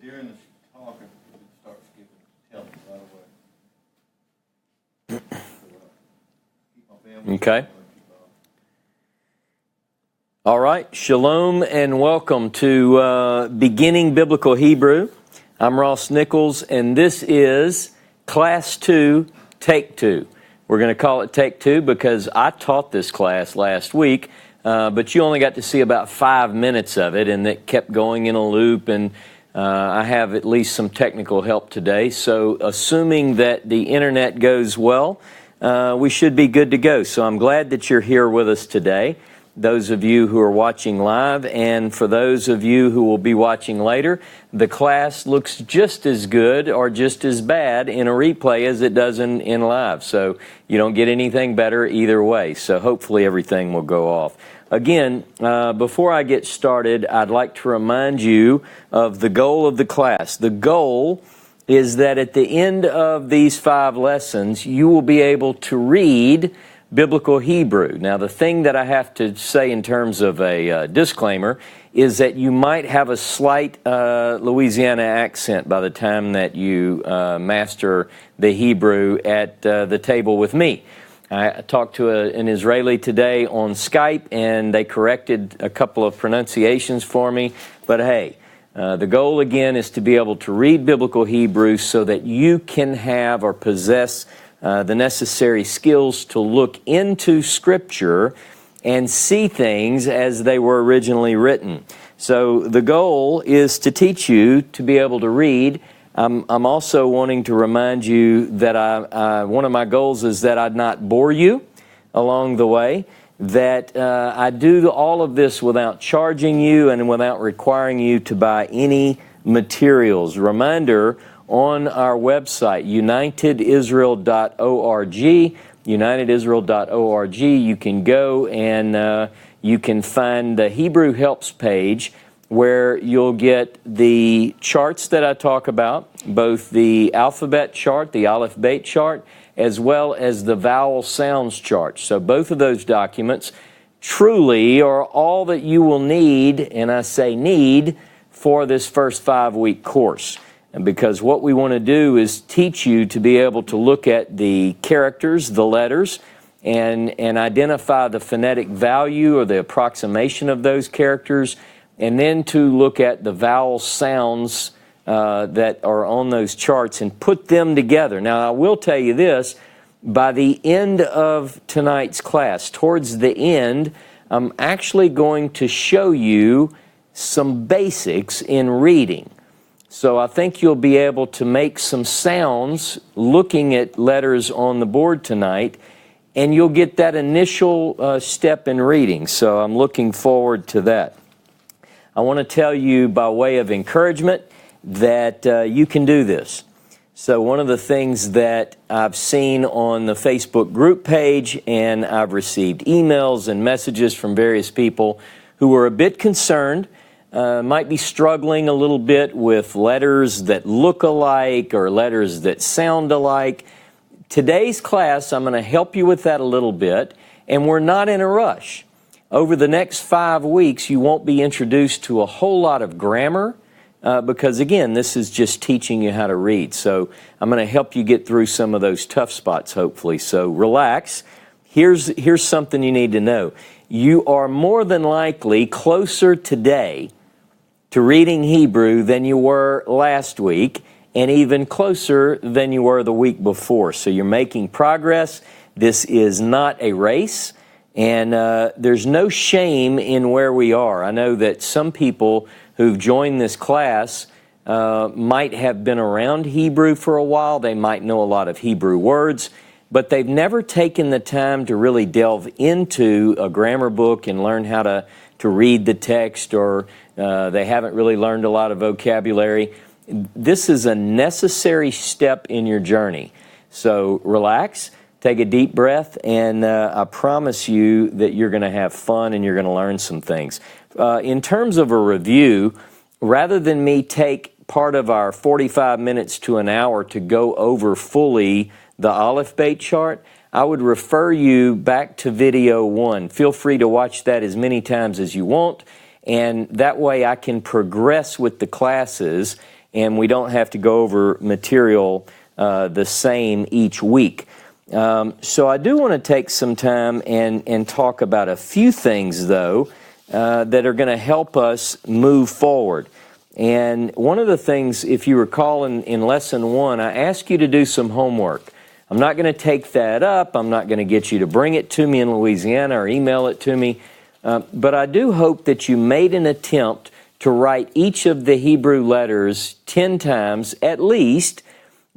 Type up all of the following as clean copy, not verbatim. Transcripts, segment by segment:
during the talk, if you start skipping, tell me right away. Keep my family. Okay. All right. Shalom and welcome to Beginning Biblical Hebrew. I'm Ross Nichols, and this is Class 2, Take 2. We're going to call it Take 2 because I taught this class last week, but you only got to see about 5 minutes of it, and it kept going in a loop, and I have at least some technical help today. So assuming that the internet goes well, we should be good to go. So I'm glad that you're here with us today, those of you who are watching live, and for those of you who will be watching later, the class looks just as good or just as bad in a replay as it does in live. So you don't get anything better either way. So hopefully everything will go off. Again, before I get started, I'd like to remind you of the goal of the class. The goal is that at the end of these 5 lessons, you will be able to read Biblical Hebrew. Now, the thing that I have to say in terms of a disclaimer is that you might have a slight Louisiana accent by the time that you master the Hebrew at the table with me. I talked to an Israeli today on Skype, and they corrected a couple of pronunciations for me. But hey, the goal again is to be able to read Biblical Hebrew so that you can have or possess the necessary skills to look into Scripture and see things as they were originally written. So the goal is to teach you to be able to read. I'm also wanting to remind you that one of my goals is that I'd not bore you along the way, that I do all of this without charging you and without requiring you to buy any materials. Reminder, on our website, unitedisrael.org, unitedisrael.org, you can go and you can find the Hebrew Helps page where you'll get the charts that I talk about, both the alphabet chart, the Aleph Bet chart, as well as the Vowel Sounds chart. So both of those documents truly are all that you will need, and I say need, for this first 5-week course. And because what we want to do is teach you to be able to look at the characters, the letters, and identify the phonetic value or the approximation of those characters, and then to look at the vowel sounds that are on those charts and put them together. Now, I will tell you this, by the end of tonight's class, towards the end, I'm actually going to show you some basics in reading. So I think you'll be able to make some sounds looking at letters on the board tonight, and you'll get that initial step in reading. So I'm looking forward to that. I want to tell you by way of encouragement that you can do this. So one of the things that I've seen on the Facebook group page, and I've received emails and messages from various people who are a bit concerned, might be struggling a little bit with letters that look alike or letters that sound alike. Today's class, I'm going to help you with that a little bit, and we're not in a rush. Over the next 5 weeks, you won't be introduced to a whole lot of grammar because, again, this is just teaching you how to read. So I'm going to help you get through some of those tough spots, hopefully. So relax. Here's something you need to know. You are more than likely closer today to reading Hebrew than you were last week, and even closer than you were the week before. So you're making progress. This is not a race, and there's no shame in where we are. I know that some people who've joined this class might have been around Hebrew for a while. They might know a lot of Hebrew words, but they've never taken the time to really delve into a grammar book and learn how to read the text, or they haven't really learned a lot of vocabulary. This is a necessary step in your journey. So relax, take a deep breath, and I promise you that you're going to have fun and you're going to learn some things. In terms of a review, rather than me take part of our 45 minutes to an hour to go over fully the Aleph Bet chart, I would refer you back to video 1. Feel free to watch that as many times as you want, and that way I can progress with the classes and we don't have to go over material the same each week. So I do want to take some time and talk about a few things, though, that are going to help us move forward. And one of the things, if you recall in Lesson 1, I asked you to do some homework. I'm not going to take that up. I'm not going to get you to bring it to me in Louisiana or email it to me. But I do hope that you made an attempt to write each of the Hebrew letters 10 times at least,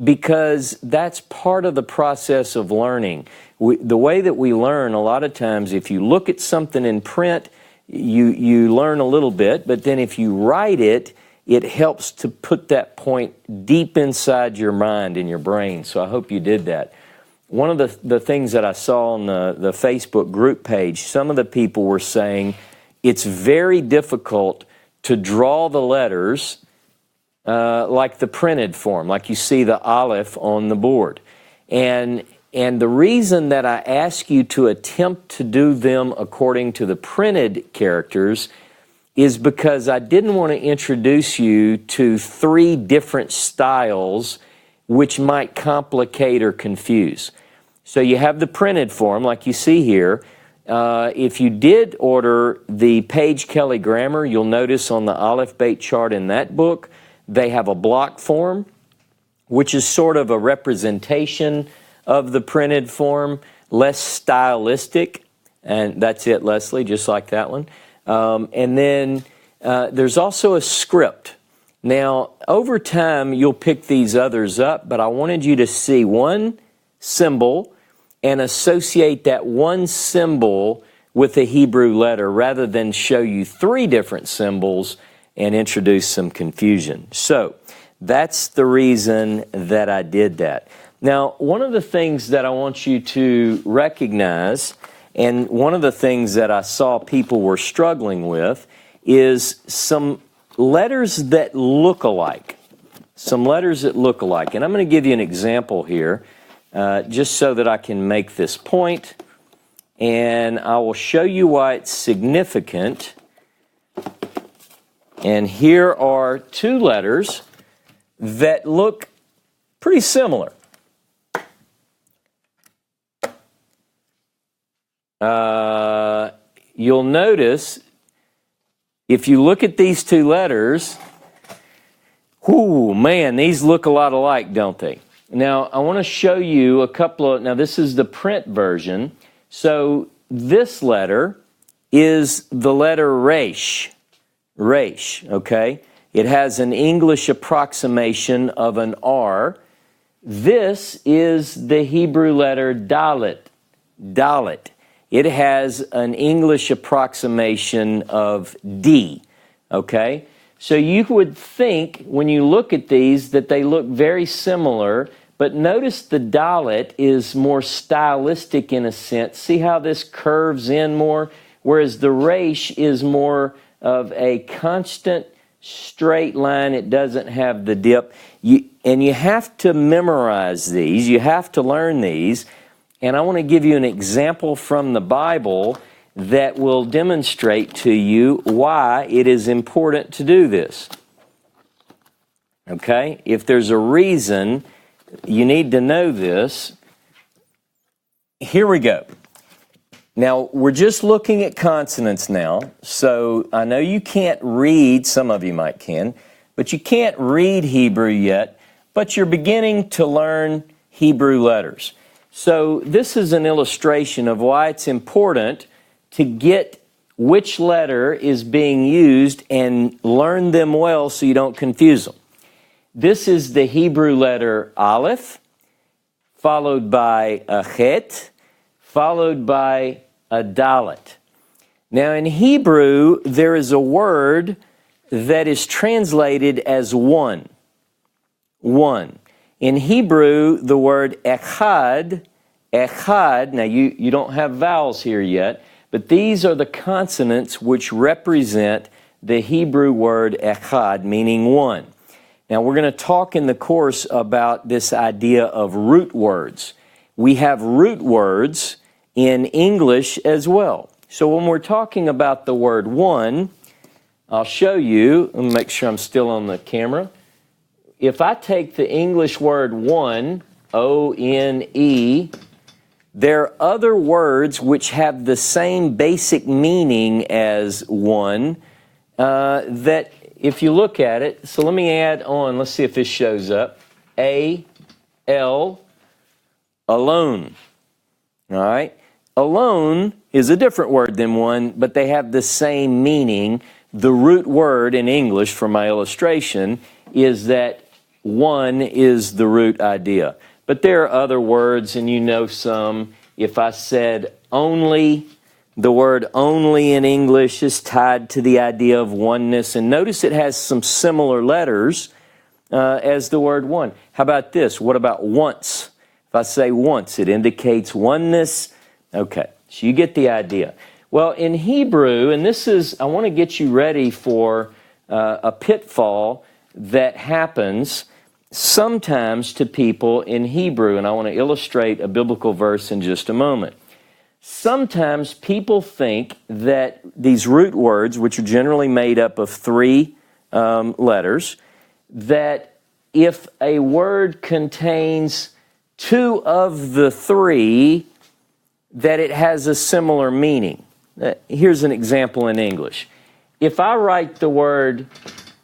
because that's part of the process of learning. The way that we learn, a lot of times, if you look at something in print, you learn a little bit, but then if you write it, it helps to put that point deep inside your mind and your brain. So I hope you did that. One of the things that I saw on the Facebook group page, some of the people were saying it's very difficult to draw the letters like the printed form, like you see the aleph on the board. And the reason that I ask you to attempt to do them according to the printed characters is because I didn't want to introduce you to 3 different styles which might complicate or confuse. So you have the printed form, like you see here. If you did order the Page Kelly Grammar, you'll notice on the Aleph Beit chart in that book, they have a block form, which is sort of a representation of the printed form, less stylistic. And that's it, Leslie, just like that one. And then there's also a script. Now, over time, you'll pick these others up, but I wanted you to see one symbol and associate that one symbol with a Hebrew letter rather than show you 3 different symbols and introduce some confusion. So that's the reason that I did that. Now, one of the things that I want you to recognize, and one of the things that I saw people were struggling with, is some letters that look alike. Some letters that look alike. And I'm going to give you an example here, just so that I can make this point. And I will show you why it's significant. And here are 2 letters that look pretty similar. You'll notice, if you look at these 2 letters, whoo, man, these look a lot alike, don't they? Now, I want to show you a couple of, now this is the print version. So this letter is the letter Resh. Resh, okay? It has an English approximation of an R. This is the Hebrew letter Dalet. Dalet. It has an English approximation of D, okay? So you would think, when you look at these, that they look very similar, but notice the Dalet is more stylistic in a sense. See how this curves in more? Whereas the Resh is more of a constant straight line. It doesn't have the dip. And you have to memorize these. You have to learn these. And I want to give you an example from the Bible that will demonstrate to you why it is important to do this. Okay? If there's a reason, you need to know this. Here we go. Now, we're just looking at consonants now, so I know you can't read, some of you might can, but you can't read Hebrew yet, but you're beginning to learn Hebrew letters. So this is an illustration of why it's important to get which letter is being used and learn them well so you don't confuse them. This is the Hebrew letter Aleph, followed by a Chet, followed by a Dalet. Now in Hebrew, there is a word that is translated as one. One. In Hebrew, the word echad, now you don't have vowels here yet, but these are the consonants which represent the Hebrew word echad, meaning one. Now we're going to talk in the course about this idea of root words. We have root words in English as well. So when we're talking about the word one, I'll show you, let me make sure I'm still on the camera. if I take the English word one, O-N-E, there are other words which have the same basic meaning as one that if you look at it, so let me add on, let's see if this shows up, A-L, alone. All right? Alone is a different word than one, but they have the same meaning. The root word in English for my illustration is that one is the root idea. But there are other words, and you know some. If I said only, the word only in English is tied to the idea of oneness. And notice it has some similar letters as the word one. How about this? What about once? If I say once, it indicates oneness. Okay, so you get the idea. Well, in Hebrew, and this is, I want to get you ready for a pitfall that happens sometimes to people in Hebrew, and I want to illustrate a biblical verse in just a moment. Sometimes people think that these root words, which are generally made up of three letters, that if a word contains two of the three, that it has a similar meaning. Here's an example in English. If I write the word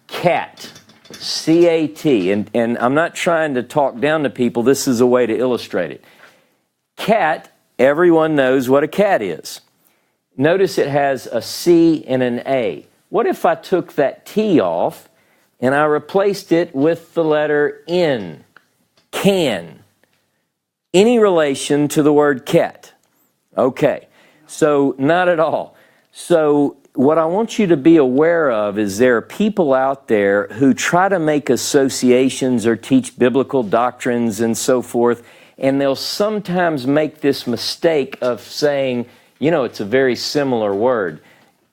cat, C-A-T, and I'm not trying to talk down to people, this is a way to illustrate it. Cat, everyone knows what a cat is. Notice it has a C and an A. What if I took that T off and I replaced it with the letter N, can? Any relation to the word cat? Okay, so not at all. So what I want you to be aware of is there are people out there who try to make associations or teach biblical doctrines and so forth, and they'll sometimes make this mistake of saying, you know, it's a very similar word.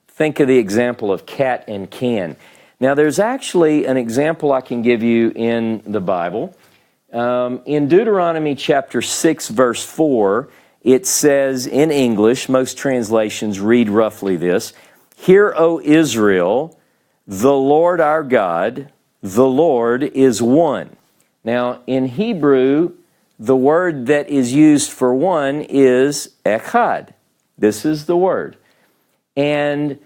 Think of the example of cat and can. Now, there's actually an example I can give you in the Bible. In Deuteronomy chapter 6, verse 4, it says in English, most translations read roughly this, "Hear, O Israel, the Lord our God, the Lord is one." Now, in Hebrew, the word that is used for one is echad. This is the word. And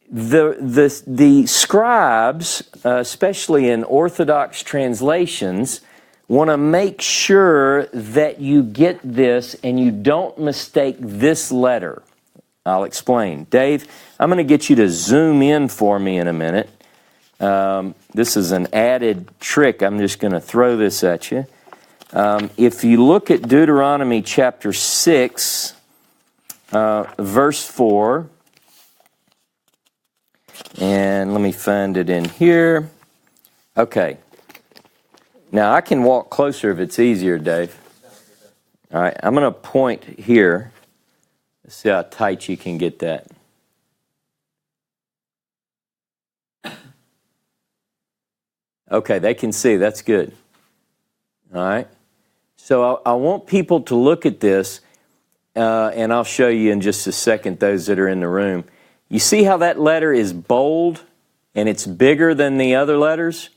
the scribes, especially in Orthodox translations, want to make sure that you get this and you don't mistake this letter. I'll explain. Dave, I'm going to get you to zoom in for me in a minute. This is an added trick. I'm just going to throw this at you. If you look at Deuteronomy chapter 6, verse 4, and let me find it in here. Okay. Now, I can walk closer if it's easier, Dave. All right, I'm going to point here. Let's see how tight you can get that. Okay, they can see. That's good. All right. So I want people to look at this, and I'll show you in just a second, those that are in the room. You see how that letter is bold, and it's bigger than the other letters?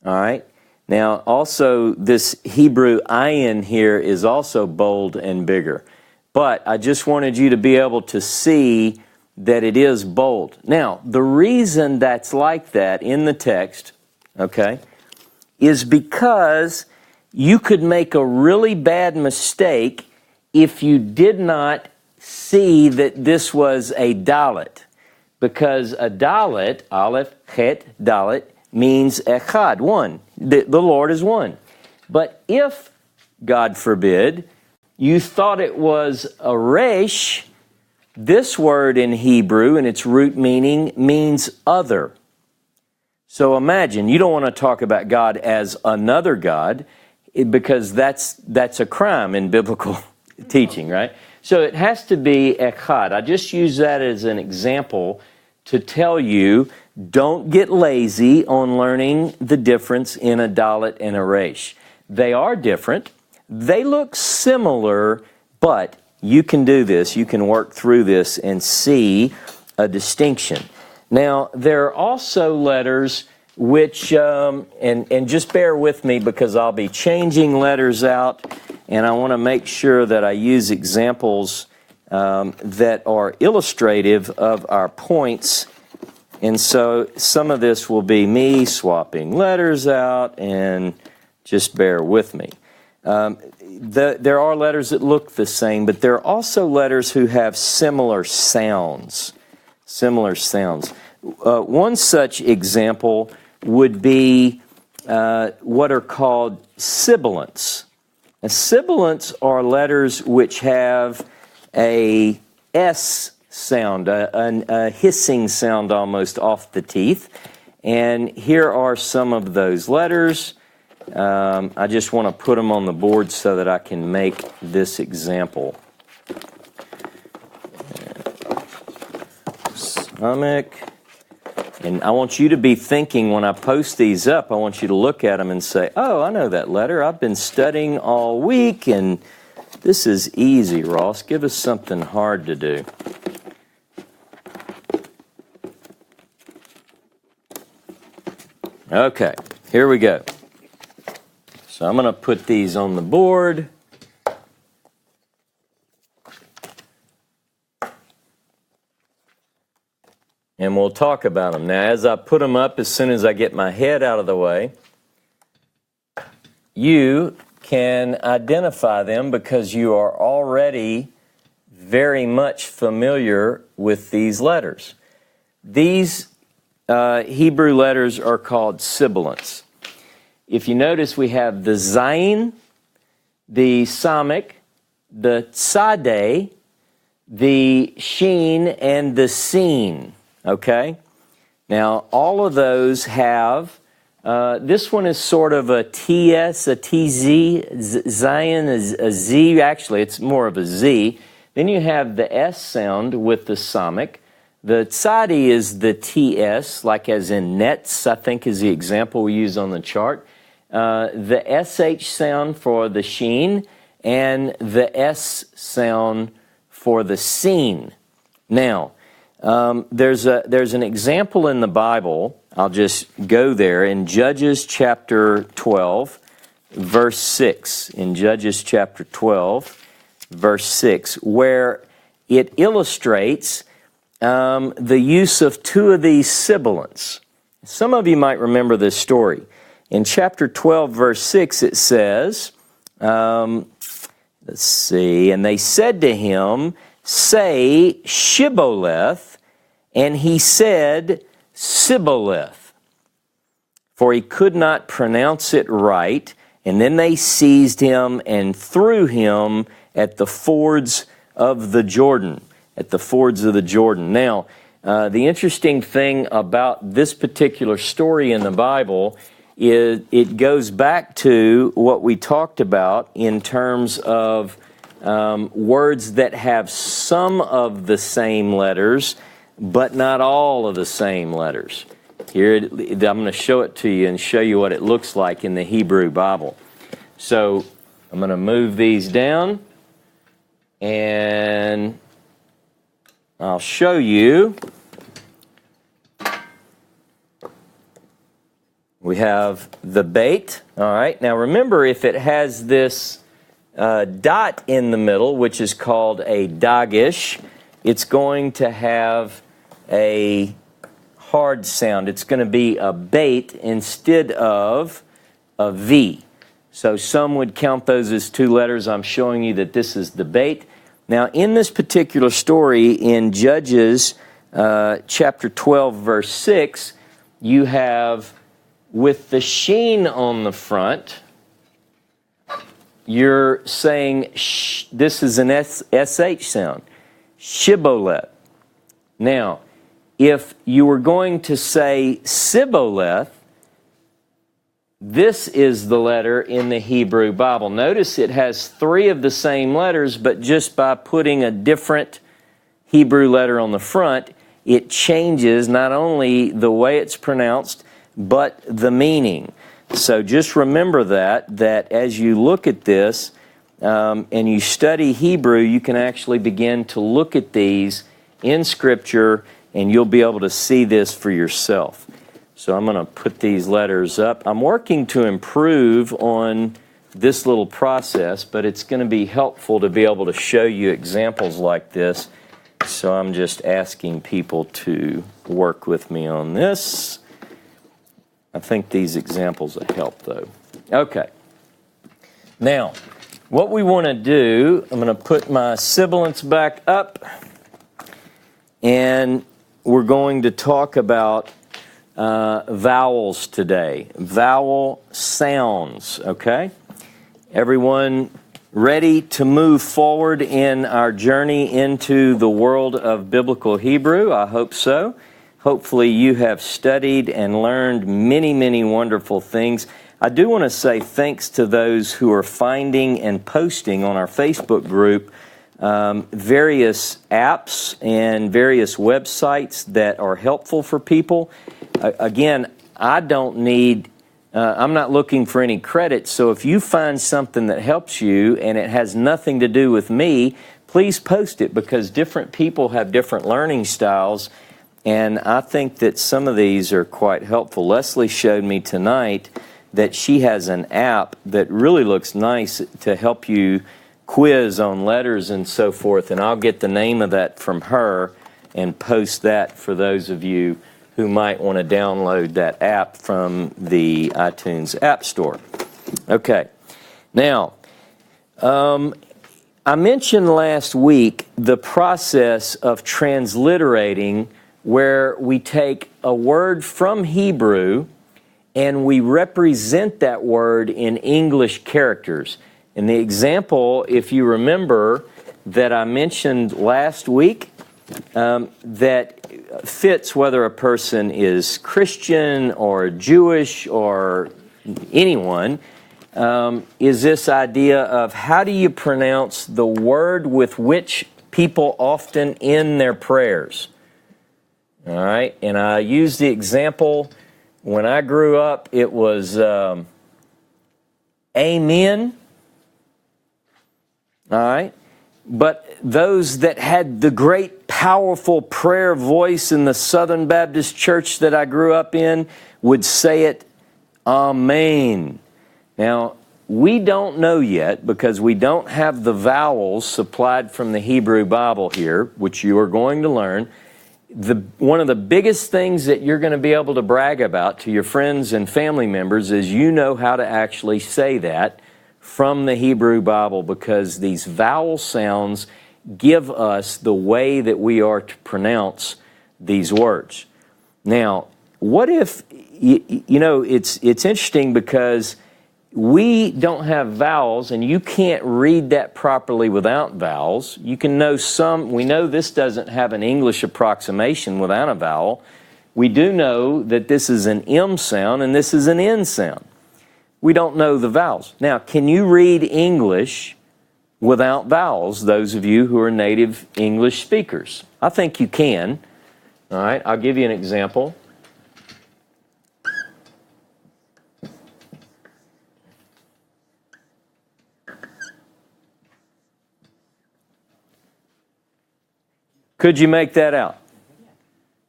All right. Now, also, this Hebrew ayin here is also bold and bigger. But I just wanted you to be able to see that it is bold. Now, the reason that's like that in the text, okay, is because you could make a really bad mistake if you did not see that this was a dalet. Because a dalet, aleph, chet, dalet, means echad, one. The Lord is one. But if, God forbid, you thought it was a resh, this word in Hebrew, in its root meaning, means other. So imagine, you don't want to talk about God as another God, because that's a crime in biblical teaching, right? So it has to be echad. I just use that as an example to tell you, don't get lazy on learning the difference in a dalet and a resh. They are different. They look similar, but you can do this. You can work through this and see a distinction. Now, there are also letters which, and just bear with me because I'll be changing letters out, and I want to make sure that I use examples that are illustrative of our points. And so some of this will be me swapping letters out, and just bear with me. There are letters that look the same, but there are also letters who have similar sounds. Similar sounds. One such example would be what are called sibilants. Now, sibilants are letters which have a S sound, a hissing sound almost off the teeth. And here are some of those letters. I just want to put them on the board so that I can make this example. Stomach. And I want you to be thinking when I post these up, I want you to look at them and say, oh, I know that letter. I've been studying all week, and this is easy, Ross. Give us something hard to do. Okay, here we go. So I'm going to put these on the board. And we'll talk about them. Now, as I put them up, as soon as I get my head out of the way, you can identify them because you are already very much familiar with these letters. These Hebrew letters are called sibilants. If you notice, we have the zayin, the samik, the tzadeh, the sheen, and the sin. Okay? Now, all of those have, this one is sort of a TS, a TZ, Zion is a Z, actually it's more of a Z. Then you have the S sound with the samik. The tzadi is the TS, like as in nets, I think is the example we use on the chart. The SH sound for the sheen, and the S sound for the sin. Now, there's an example in the Bible. I'll just go there in Judges chapter 12, verse 6. In Judges chapter 12, verse 6, where it illustrates the use of two of these sibilants. Some of you might remember this story. In chapter 12, verse 6, it says, let's see, and they said to him, say Shibboleth, and he said Siboleth, for he could not pronounce it right. And then they seized him and threw him at the fords of the Jordan. At the fords of the Jordan. Now, the interesting thing about this particular story in the Bible is it goes back to what we talked about in terms of words that have some of the same letters, but not all of the same letters. Here, I'm going to show it to you and show you what it looks like in the Hebrew Bible. So, I'm going to move these down, and I'll show you. We have the bait. All right. Now, remember, if it has this dot in the middle, which is called a dagish, it's going to have a hard sound. It's going to be a bait instead of a V. So some would count those as two letters. I'm showing you that this is the bait. Now, in this particular story in Judges chapter 12, verse 6, you have with the sheen on the front, you're saying this is an SH sound, Shibboleth. Now, if you were going to say Siboleth, this is the letter in the Hebrew Bible. Notice it has three of the same letters, but just by putting a different Hebrew letter on the front, it changes not only the way it's pronounced, but the meaning. So just remember that as you look at this and you study Hebrew, you can actually begin to look at these in Scripture, and you'll be able to see this for yourself. So I'm going to put these letters up. I'm working to improve on this little process, but it's going to be helpful to be able to show you examples like this. So I'm just asking people to work with me on this. I think these examples will help, though. Okay. Now, what we want to do, I'm going to put my Sibilants back up, and we're going to talk about vowels today. Vowel sounds, okay? Everyone ready to move forward in our journey into the world of Biblical Hebrew? I hope so. Hopefully you have studied and learned many, many wonderful things. I do want to say thanks to those who are finding and posting on our Facebook group various apps and various websites that are helpful for people. Again, I don't need, I'm not looking for any credit, so if you find something that helps you and it has nothing to do with me, please post it, because different people have different learning styles, and I think that some of these are quite helpful. Leslie showed me tonight that she has an app that really looks nice to help you quiz on letters and so forth, and I'll get the name of that from her and post that for those of you who might want to download that app from the iTunes App Store. Okay, now, I mentioned last week the process of transliterating, where we take a word from Hebrew and we represent that word in English characters. And the example, if you remember, that I mentioned last week, that fits whether a person is Christian or Jewish or anyone, is this idea of how do you pronounce the word with which people often end their prayers? All right, and I used the example, when I grew up, it was amen. All right, but those that had the great powerful prayer voice in the Southern Baptist Church that I grew up in would say it, amen. Now, we don't know yet, because we don't have the vowels supplied from the Hebrew Bible here, which you are going to learn. One of the biggest things that you're going to be able to brag about to your friends and family members is you know how to actually say that from the Hebrew Bible, because these vowel sounds give us the way that we are to pronounce these words. Now, what if, you know, it's interesting, because we don't have vowels, and you can't read that properly without vowels. You can know some. We know this doesn't have an English approximation without a vowel. We do know that this is an M sound and this is an N sound. We don't know the vowels. Now, can you read English without vowels, those of you who are native English speakers? I think you can. All right, I'll give you an example. Could you make that out?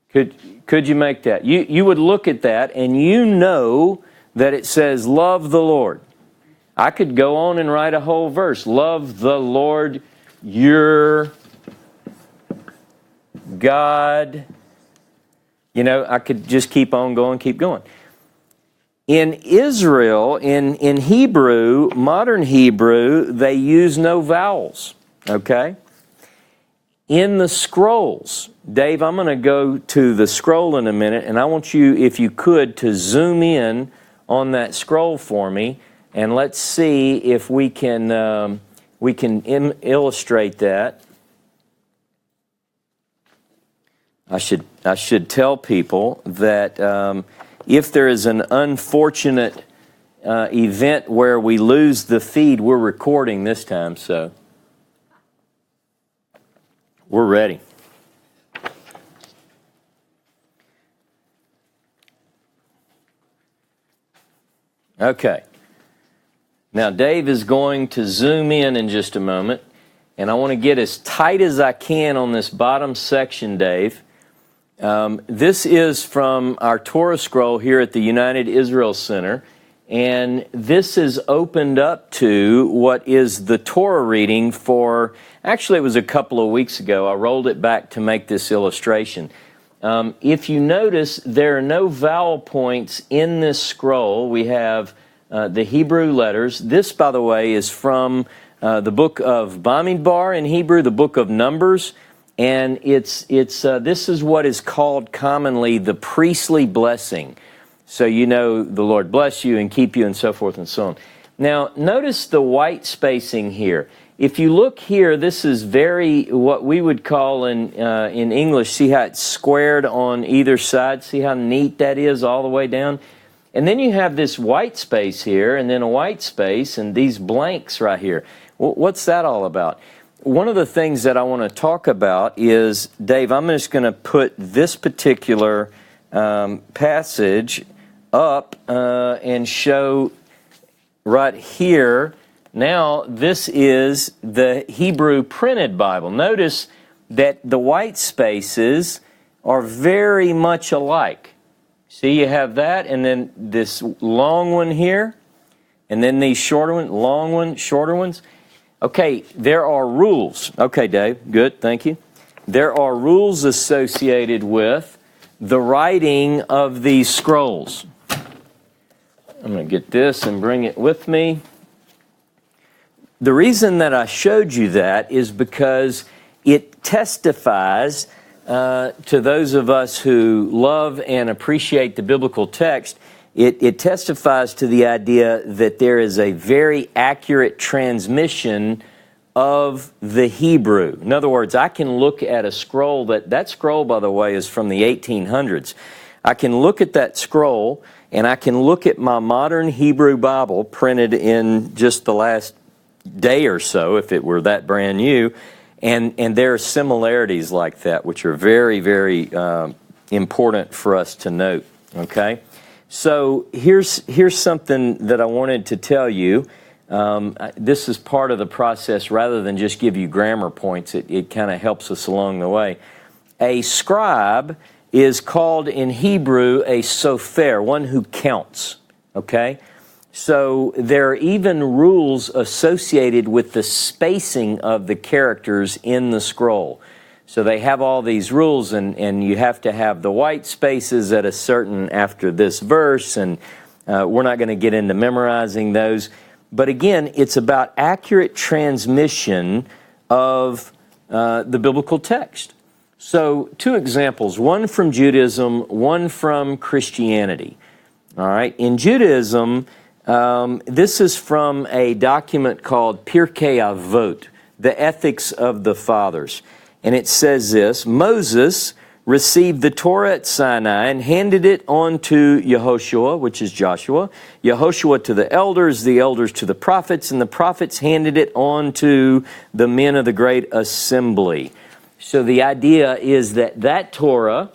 Could you make that? You would look at that and you know that it says, love the Lord. I could go on and write a whole verse. Love the Lord your God. You know, I could just keep on going, keep going. In Israel, in Hebrew, modern Hebrew, they use no vowels, okay? In the scrolls, Dave, I'm going to go to the scroll in a minute, and I want you, if you could, to zoom in on that scroll for me, and let's see if we can illustrate that. I should tell people that if there is an unfortunate event where we lose the feed, we're recording this time, so we're ready. Okay. Now, Dave is going to zoom in just a moment, and I want to get as tight as I can on this bottom section, Dave. This is from our Torah scroll here at the United Israel Center, and this is opened up to what is the Torah reading for, actually it was a couple of weeks ago. I rolled it back to make this illustration. If you notice, there are no vowel points in this scroll. We have the Hebrew letters. This, by the way, is from the book of Bamidbar in Hebrew, the book of Numbers, and this is what is called commonly the priestly blessing. So you know the Lord bless you and keep you and so forth and so on. Now, notice the white spacing here. If you look here, this is very, what we would call in English, see how it's squared on either side? See how neat that is all the way down? And then you have this white space here, and then a white space, and these blanks right here. What's that all about? One of the things that I want to talk about is, Dave, I'm just going to put this particular passage up and show right here. Now, this is the Hebrew printed Bible. Notice that the white spaces are very much alike. See, you have that, and then this long one here, and then these shorter ones, long ones, shorter ones. Okay, there are rules. Okay, Dave, good, thank you. There are rules associated with the writing of these scrolls. I'm going to get this and bring it with me. The reason that I showed you that is because it testifies to those of us who love and appreciate the biblical text. It testifies to the idea that there is a very accurate transmission of the Hebrew. In other words, I can look at a scroll that scroll, by the way, is from the 1800s. I can look at that scroll, and I can look at my modern Hebrew Bible printed in just the last day or so, if it were that brand new, and there are similarities like that, which are very, very important for us to note. Okay, so here's something that I wanted to tell you. This is part of the process. Rather than just give you grammar points, it kind of helps us along the way. A scribe is called in Hebrew a sofer, one who counts. Okay. So there are even rules associated with the spacing of the characters in the scroll. So they have all these rules, and you have to have the white spaces at a certain after this verse, and we're not going to get into memorizing those. But again, it's about accurate transmission of the biblical text. So 2 examples, one from Judaism, one from Christianity. All right, in Judaism, this is from a document called Pirkei Avot, the Ethics of the Fathers. And it says this: Moses received the Torah at Sinai and handed it on to Yehoshua, which is Joshua, Yehoshua to the elders to the prophets, and the prophets handed it on to the men of the great assembly. So the idea is that Torah,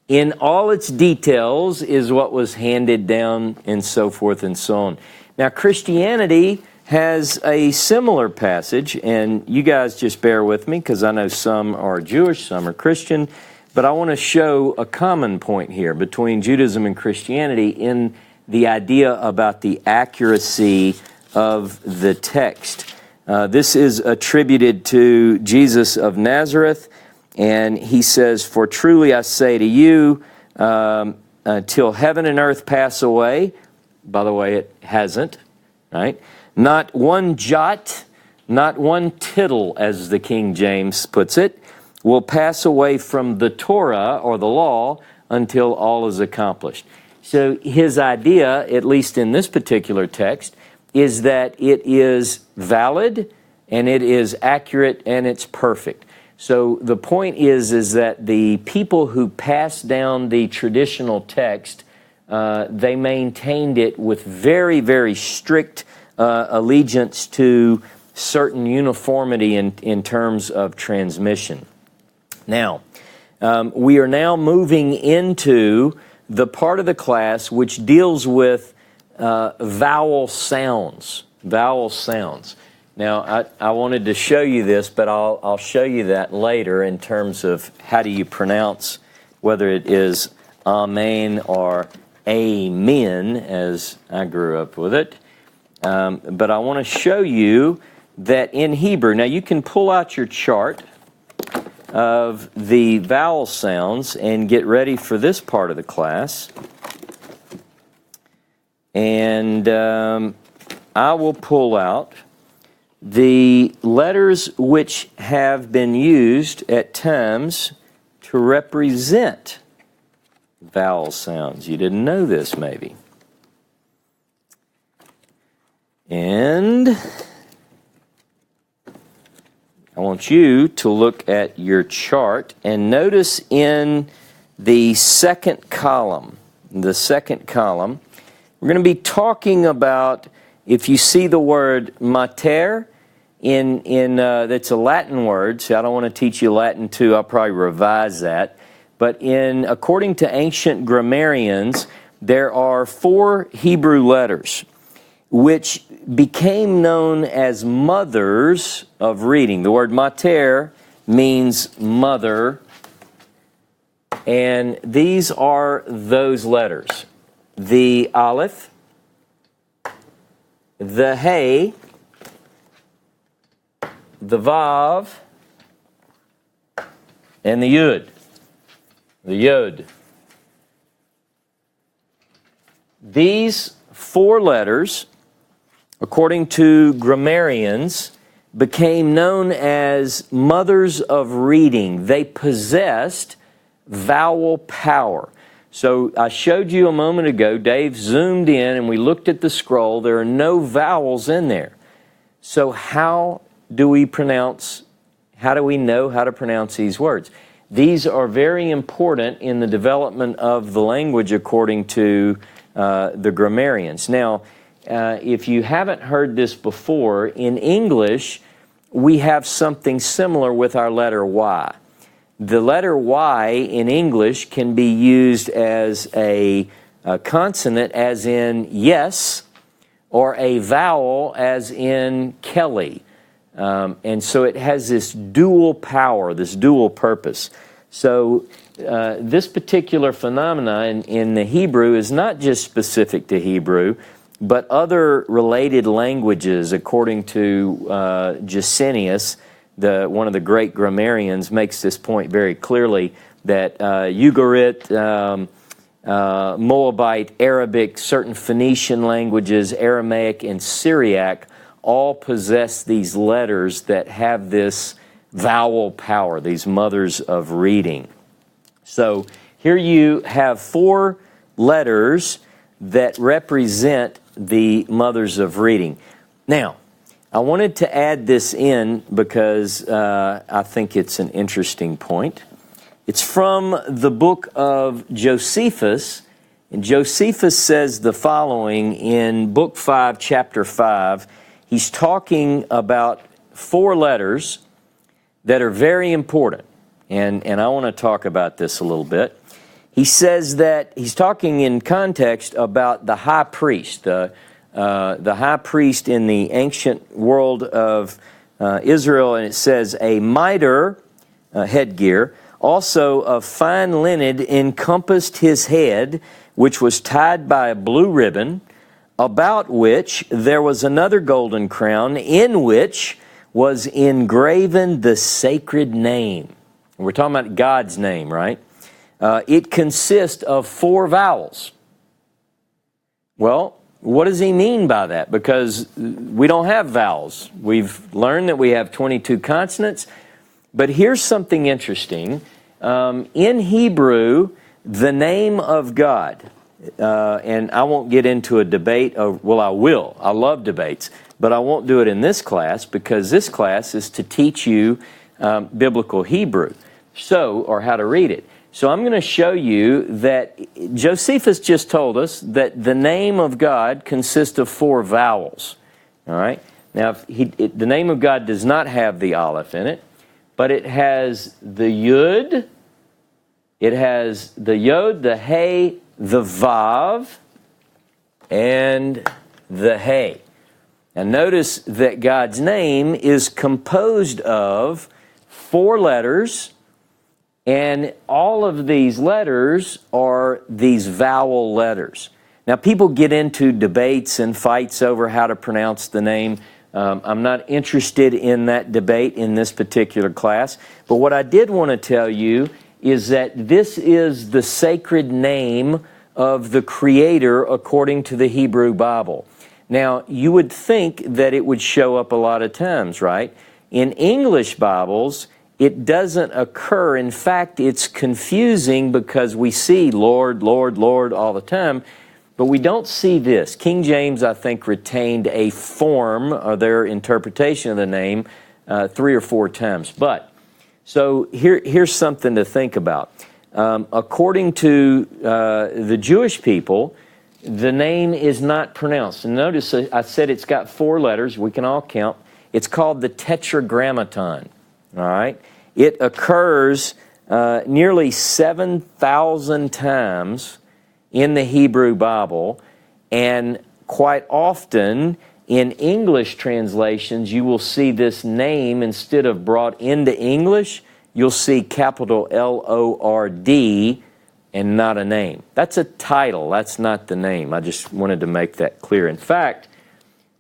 in all its details, is what was handed down and so forth and so on. Now, Christianity has a similar passage, and you guys just bear with me because I know some are Jewish, some are Christian, but I want to show a common point here between Judaism and Christianity in the idea about the accuracy of the text. This is attributed to Jesus of Nazareth. And he says, "For truly I say to you, till heaven and earth pass away," by the way, it hasn't, right? "Not one jot, not one tittle," as the King James puts it, "will pass away from the Torah," or the law, "until all is accomplished." So his idea, at least in this particular text, is that it is valid, and it is accurate, and it's perfect. So the point is that the people who passed down the traditional text, they maintained it with very, very strict allegiance to certain uniformity in terms of transmission. Now, we are now moving into the part of the class which deals with vowel sounds. Vowel sounds. Now, I wanted to show you this, but I'll show you that later in terms of how do you pronounce whether it is Amen or Amen, as I grew up with it. But I want to show you that in Hebrew, now you can pull out your chart of the vowel sounds and get ready for this part of the class. And I will pull out the letters which have been used at times to represent vowel sounds. You didn't know this, maybe. And I want you to look at your chart and notice in the second column, we're going to be talking about, if you see the word mater, that's a Latin word, so I don't want to teach you Latin too, I'll probably revise that. But according to ancient grammarians, there are 4 Hebrew letters which became known as mothers of reading. The word mater means mother, and these are those letters. The Aleph, the Hey, the Vav, and the Yud. The Yod. These 4 letters, according to grammarians, became known as mothers of reading. They possessed vowel power. So I showed you a moment ago, Dave zoomed in and we looked at the scroll. There are no vowels in there. So how do we know how to pronounce these words? These are very important in the development of the language according to the grammarians. Now, if you haven't heard this before, in English, we have something similar with our letter Y. The letter Y in English can be used as a consonant, as in yes, or a vowel, as in Kelly. And so it has this dual power, this dual purpose. So this particular phenomenon in the Hebrew is not just specific to Hebrew, but other related languages, according to Gesenius, one of the great grammarians, makes this point very clearly, that Ugarit, Moabite, Arabic, certain Phoenician languages, Aramaic, and Syriac all possess these letters that have this vowel power, these mothers of reading. So here you have 4 letters that represent the mothers of reading. Now, I wanted to add this in because I think it's an interesting point. It's from the book of Josephus, and Josephus says the following in Book 5, Chapter 5. He's talking about 4 letters that are very important, and I want to talk about this a little bit. He says that he's talking in context about the high priest, the high priest in the ancient world of Israel, and it says, a mitre, headgear, also of fine linen encompassed his head, which was tied by a blue ribbon, about which there was another golden crown, in which was engraven the sacred name. We're talking about God's name, right? It consists of 4 vowels. Well, what does he mean by that? Because we don't have vowels. We've learned that we have 22 consonants. But here's something interesting. In Hebrew, the name of God, and I won't get into a debate of, well, I will. I love debates. But I won't do it in this class because this class is to teach you biblical Hebrew, or how to read it. So I'm going to show you that Josephus just told us that the name of God consists of 4 vowels. All right. Now, the name of God does not have the Aleph in it, but it has the Yud, it has the Yod, the Hey, the Vav, and the Hey. And notice that God's name is composed of 4 letters And all of these letters are these vowel letters. Now, people get into debates and fights over how to pronounce the name. I'm not interested in that debate in this particular class. But what I did want to tell you is that this is the sacred name of the Creator according to the Hebrew Bible. Now, you would think that it would show up a lot of times, right? In English Bibles, it doesn't occur. In fact, it's confusing because we see Lord, Lord, Lord all the time, but we don't see this. King James, I think, retained a form of their interpretation of the name 3 or 4 times. But, so here's something to think about. According to the Jewish people, the name is not pronounced. And notice I said it's got 4 letters. We can all count. It's called the Tetragrammaton. All right? It occurs nearly 7,000 times in the Hebrew Bible, and quite often in English translations you will see this name, instead of brought into English, you'll see capital L-O-R-D and not a name. That's a title, that's not the name. I just wanted to make that clear. In fact,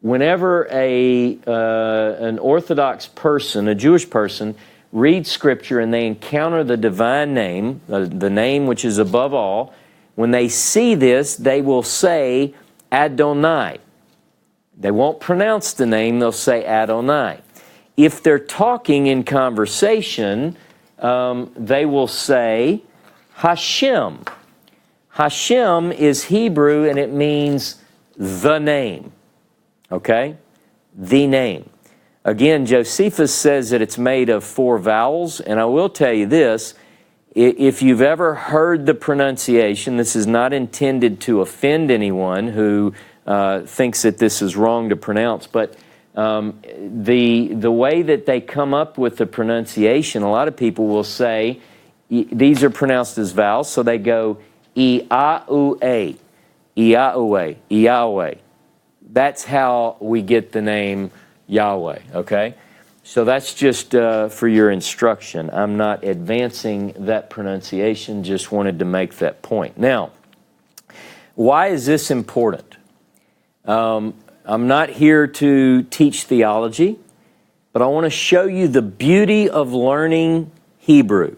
whenever an Orthodox person, a Jewish person, reads Scripture and they encounter the divine name, the name which is above all, when they see this, they will say Adonai. They won't pronounce the name, they'll say Adonai. If they're talking in conversation, they will say Hashem. Hashem is Hebrew and it means the name. Okay? The name. Again, Josephus says that it's made of 4 vowels, and I will tell you this, if you've ever heard the pronunciation, this is not intended to offend anyone who thinks that this is wrong to pronounce, but the way that they come up with the pronunciation, a lot of people will say, these are pronounced as vowels, so they go I-A-U-A, I-A-U-A, Yahweh. That's how we get the name Yahweh, okay? So that's just for your instruction. I'm not advancing that pronunciation, just wanted to make that point. Now, why is this important? I'm not here to teach theology, but I want to show you the beauty of learning Hebrew.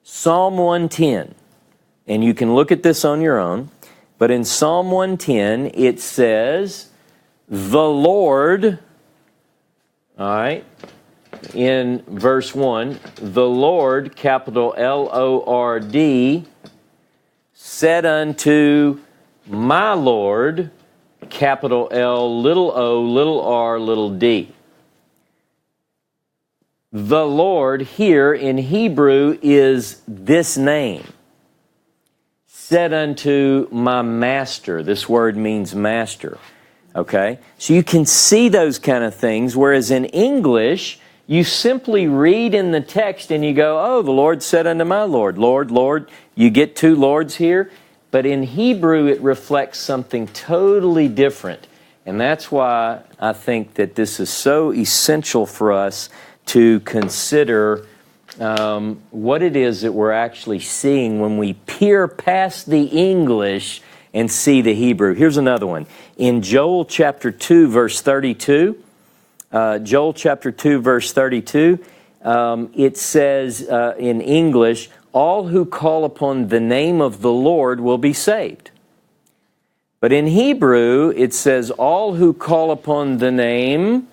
Psalm 110, and you can look at this on your own, but in Psalm 110 it says, the Lord, all right, in verse 1, the Lord, capital L-O-R-D, said unto my Lord, capital L, little o, little r, little d. The Lord here in Hebrew is this name. Said unto my master. This word means master. Okay? So you can see those kind of things, whereas in English, you simply read in the text and you go, oh, the Lord said unto my Lord. Lord, Lord. You get 2 Lords here. But in Hebrew, it reflects something totally different. And that's why I think that this is so essential for us to consider what it is that we're actually seeing when we peer past the English and see the Hebrew. Here's another one. In Joel chapter 2, verse 32, Joel chapter 2, verse 32, it says in English, all who call upon the name of the Lord will be saved. But in Hebrew, it says, all who call upon the name,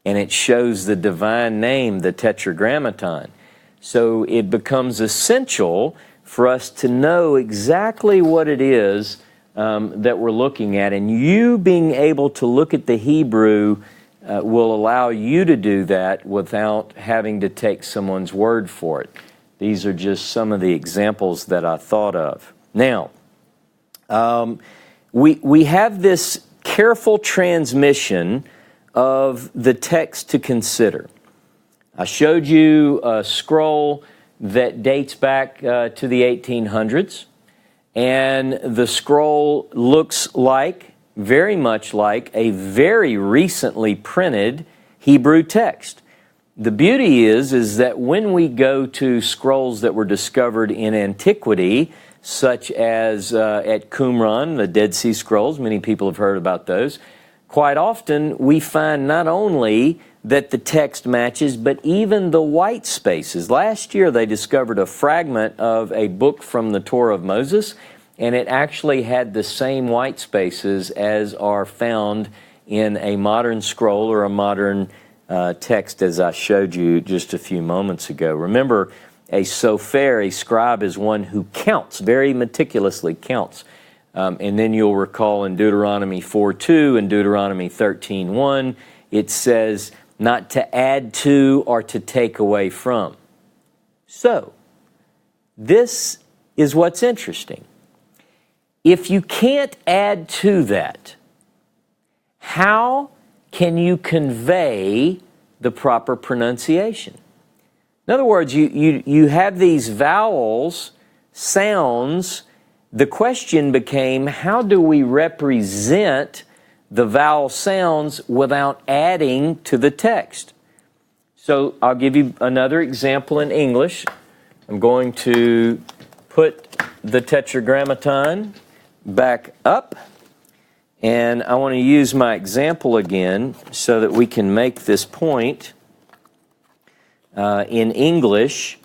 and it shows the divine name, the Tetragrammaton. So it becomes essential for us to know exactly what it is that we're looking at. And you being able to look at the Hebrew will allow you to do that without having to take someone's word for it. These are just some of the examples that I thought of. Now, we have this careful transmission of the text to consider. I showed you a scroll that dates back to the 1800s, and the scroll looks like, very much like, a very recently printed Hebrew text. the beauty is that when we go to scrolls that were discovered in antiquity, such as at Qumran, the Dead Sea Scrolls, many people have heard about those, quite often we find not only that the text matches, but even the white spaces. Last year they discovered a fragment of a book from the Torah of Moses, and it actually had the same white spaces as are found in a modern scroll or a modern text, as I showed you just a few moments ago. Remember, a sofer, a scribe, is one who counts, very meticulously counts. And then you'll recall in Deuteronomy 4:2 and Deuteronomy 13:1, it says not to add to or to take away from. So, this is what's interesting. If you can't add to that, how can you convey the proper pronunciation? In other words, you have these vowels, sounds. The question became, how do we represent the vowel sounds without adding to the text? So I'll give you another example in English. I'm going to put the Tetragrammaton back up, and I want to use my example again so that we can make this point in English,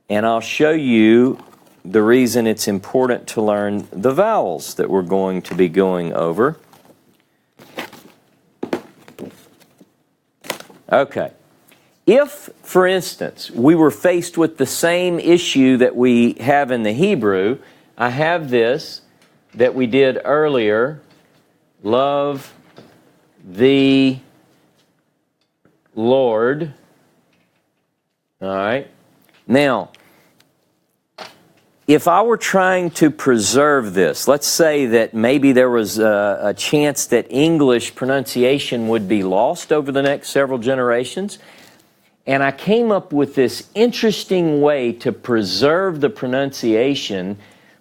and I'll show you the reason it's important to learn the vowels that we're going to be going over. Okay. If, for instance, we were faced with the same issue that we have in the Hebrew, I have this that we did earlier, love the Lord. All right. Now, if I were trying to preserve this, let's say that maybe there was a chance that English pronunciation would be lost over the next several generations, and I came up with this interesting way to preserve the pronunciation,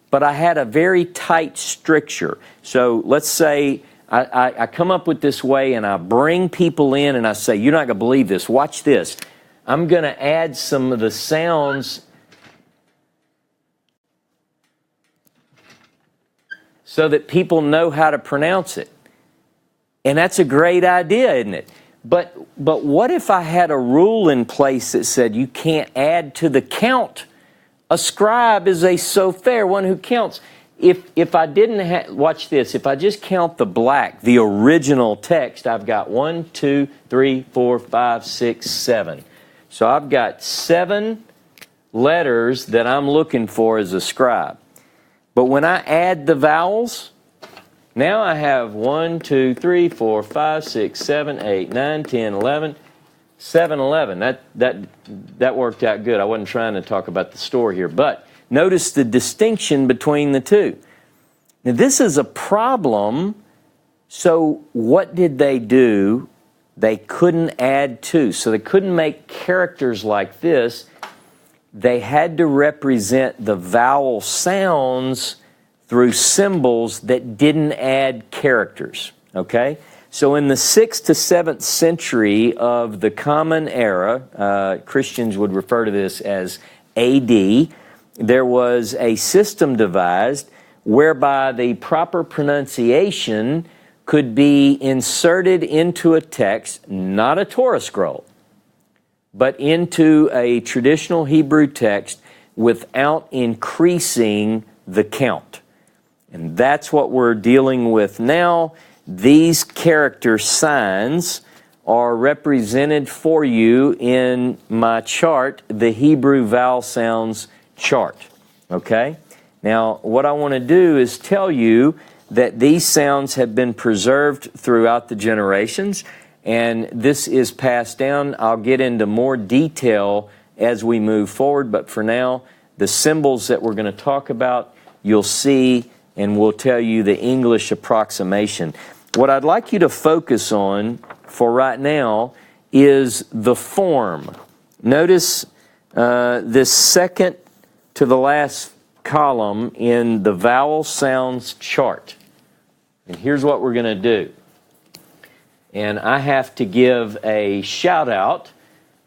but I had a very tight stricture. So let's say I come up with this way and I bring people in and I say, you're not going to believe this, watch this. I'm going to add some of the sounds so that people know how to pronounce it. And that's a great idea, isn't it? But what if I had a rule in place that said you can't add to the count? A scribe is a sofer, one who counts. If I didn't watch this, if I just count the black, the original text, I've got 1, 2, 3, 4, 5, 6, 7. So I've got 7 letters that I'm looking for as a scribe. But when I add the vowels, now I have 1, 2, 3, 4, 5, 6, 7, 8, 9, 10, 11, 7, 11. That worked out good. I wasn't trying to talk about the store here. But notice the distinction between the two. Now, this is a problem. So what did they do? They couldn't add to. So they couldn't make characters like this. They had to represent the vowel sounds through symbols that didn't add characters, okay? So in the 6th to 7th century of the Common Era, Christians would refer to this as AD, there was a system devised whereby the proper pronunciation could be inserted into a text, not a Torah scroll, but into a traditional Hebrew text without increasing the count. And that's what we're dealing with now. These character signs are represented for you in my chart, the Hebrew Vowel Sounds chart. Okay? Now, what I want to do is tell you that these sounds have been preserved throughout the generations, and this is passed down. I'll get into more detail as we move forward, but for now, the symbols that we're going to talk about, you'll see, and we'll tell you the English approximation. What I'd like you to focus on for right now is the form. Notice this second to the last column in the Vowel Sounds chart. And here's what we're going to do. And I have to give a shout out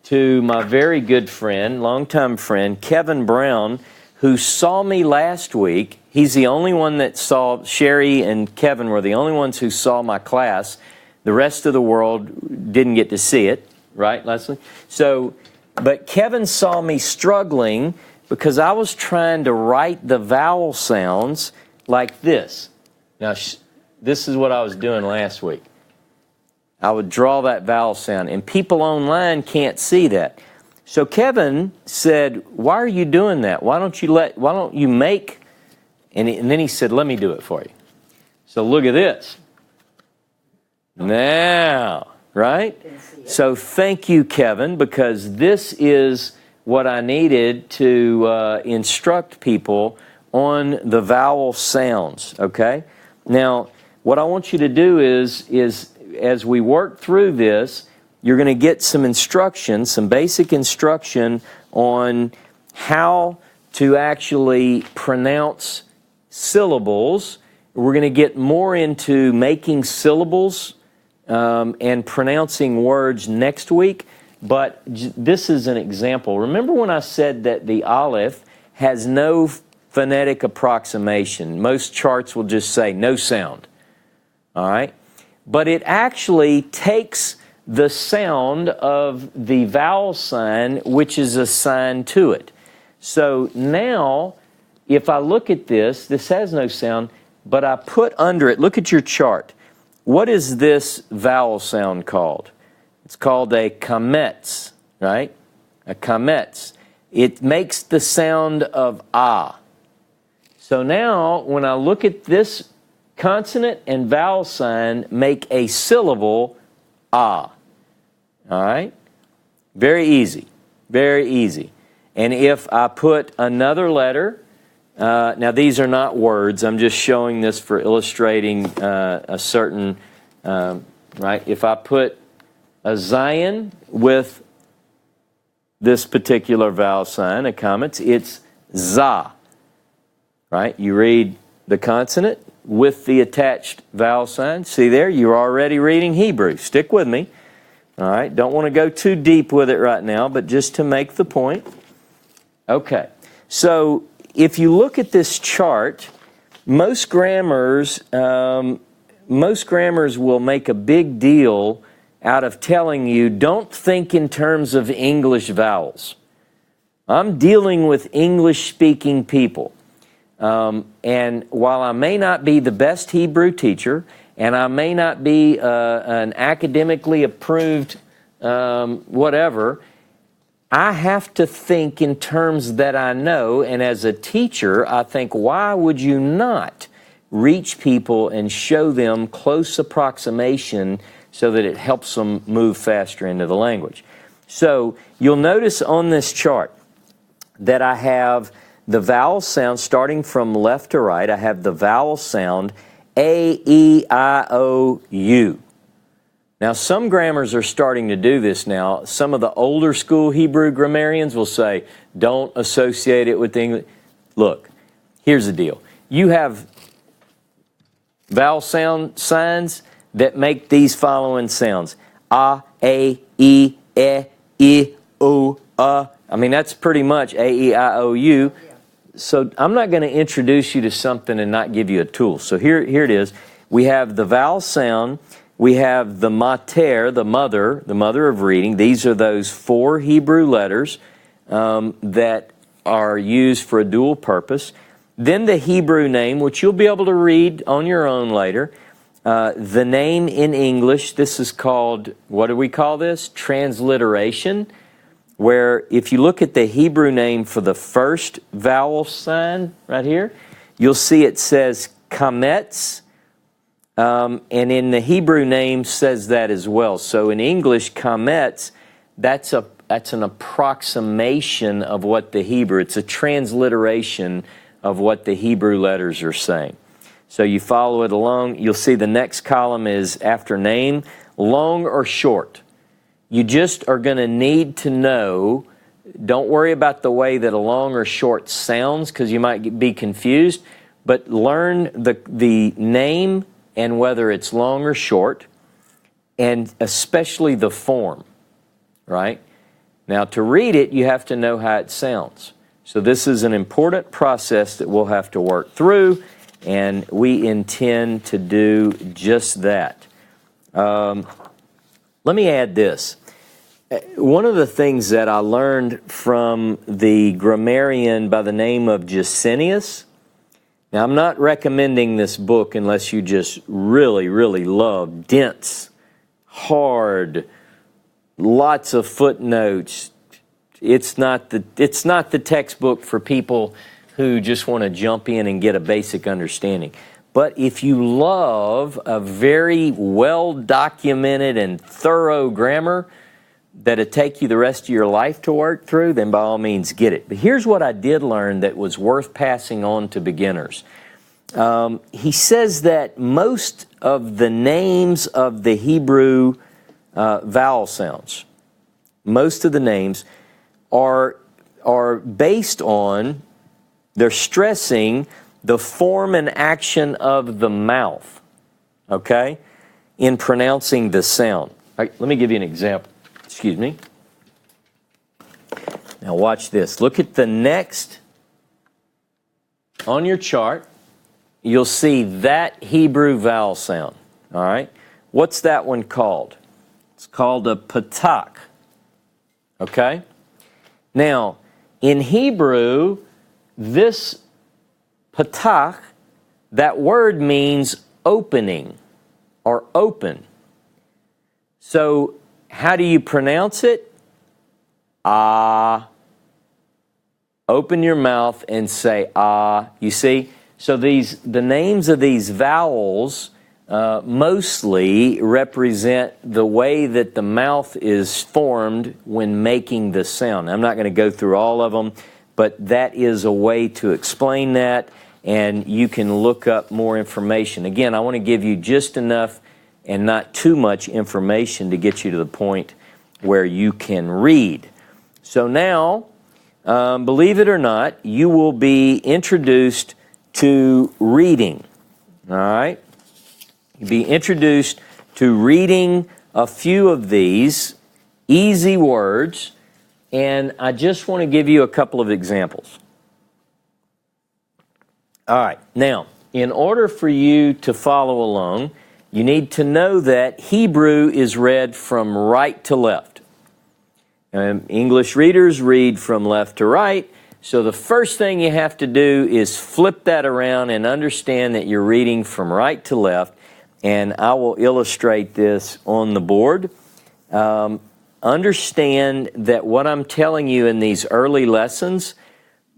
to my very good friend, longtime friend, Kevin Brown, who saw me last week. He's the only one that saw, Sherry and Kevin were the only ones who saw my class. The rest of the world didn't get to see it, right, Leslie? So, but Kevin saw me struggling because I was trying to write the vowel sounds like this. Now, this is what I was doing last week. I would draw that vowel sound, and people online can't see that. So Kevin said, "Why are you doing that? Why don't you make?" And then he said, "Let me do it for you." So look at this. Now, right? So thank you, Kevin, because this is what I needed to instruct people on the vowel sounds. Okay. Now, what I want you to do is as we work through this, you're going to get some instruction, some basic instruction on how to actually pronounce syllables. We're going to get more into making syllables and pronouncing words next week, but this is an example. Remember when I said that the aleph has no phonetic approximation? Most charts will just say no sound. All right? But it actually takes the sound of the vowel sign, which is assigned to it. So now, if I look at this, this has no sound, but I put under it, look at your chart. What is this vowel sound called? It's called a kamets, right? A kamets. It makes the sound of ah. So now, when I look at this consonant and vowel sign, make a syllable, ah. All right? Very easy. Very easy. And if I put another letter, now these are not words, I'm just showing this for illustrating a certain, right? If I put a Zion with this particular vowel sign, a comments, it's za. Right? You read the consonant with the attached vowel sign. See there? You're already reading Hebrew. Stick with me. All right? Don't want to go too deep with it right now, but just to make the point. Okay. So if you look at this chart, most grammars will make a big deal out of telling you, don't think in terms of English vowels. I'm dealing with English-speaking people. And while I may not be the best Hebrew teacher, and I may not be an academically approved whatever, I have to think in terms that I know, and as a teacher, I think, why would you not reach people and show them close approximation so that it helps them move faster into the language? So you'll notice on this chart that I have the vowel sound starting from left to right. I have the vowel sound A, E, I, O, U. Now, some grammars are starting to do this now. Some of the older school Hebrew grammarians will say, don't associate it with English. Look, here's the deal. You have vowel sound signs that make these following sounds. A, E, O, A. I mean, that's pretty much A, E, I, O, U. So I'm not going to introduce you to something and not give you a tool. So here it is. We have the vowel sound. We have the mater, the mother of reading. These are those 4 Hebrew letters that are used for a dual purpose. Then the Hebrew name, which you'll be able to read on your own later. The name in English, this is called, what do we call this? Transliteration. Where if you look at the Hebrew name for the first vowel sign right here, you'll see it says kamets, and in the Hebrew name says that as well. So in English, kamets, that's an approximation of what the Hebrew, it's a transliteration of what the Hebrew letters are saying. So you follow it along, you'll see the next column is after name, long or short. You just are going to need to know, don't worry about the way that a long or short sounds because you might be confused, but learn the name and whether it's long or short, and especially the form, right? Now, to read it, you have to know how it sounds. So this is an important process that we'll have to work through, and we intend to do just that. Let me add this. One of the things that I learned from the grammarian by the name of Gesenius. Now, I'm not recommending this book unless you just really, really love dense, hard, lots of footnotes. It's not the textbook for people who just want to jump in and get a basic understanding. But if you love a very well-documented and thorough grammar that'll take you the rest of your life to work through, then by all means get it. But here's what I did learn that was worth passing on to beginners. He says that most of the names of the Hebrew vowel sounds, most of the names are based on, they're stressing the form and action of the mouth, okay, in pronouncing the sound. All right, let me give you an example. Excuse me. Now watch this. Look at the next on your chart. You'll see that Hebrew vowel sound. All right. What's that one called? It's called a patak. Okay. Now, in Hebrew, this patak, that word means opening or open. So, how do you pronounce it? Ah. Open your mouth and say ah. You see? So the names of these vowels mostly represent the way that the mouth is formed when making the sound. I'm not going to go through all of them, but that is a way to explain that, and you can look up more information. Again, I want to give you just enough and not too much information to get you to the point where you can read. So now, believe it or not, you will be introduced to reading. All right? You'll be introduced to reading a few of these easy words, and I just want to give you a couple of examples. All right. Now, in order for you to follow along, you need to know that Hebrew is read from right to left. English readers read from left to right. So the first thing you have to do is flip that around and understand that you're reading from right to left. And I will illustrate this on the board. Understand that what I'm telling you in these early lessons,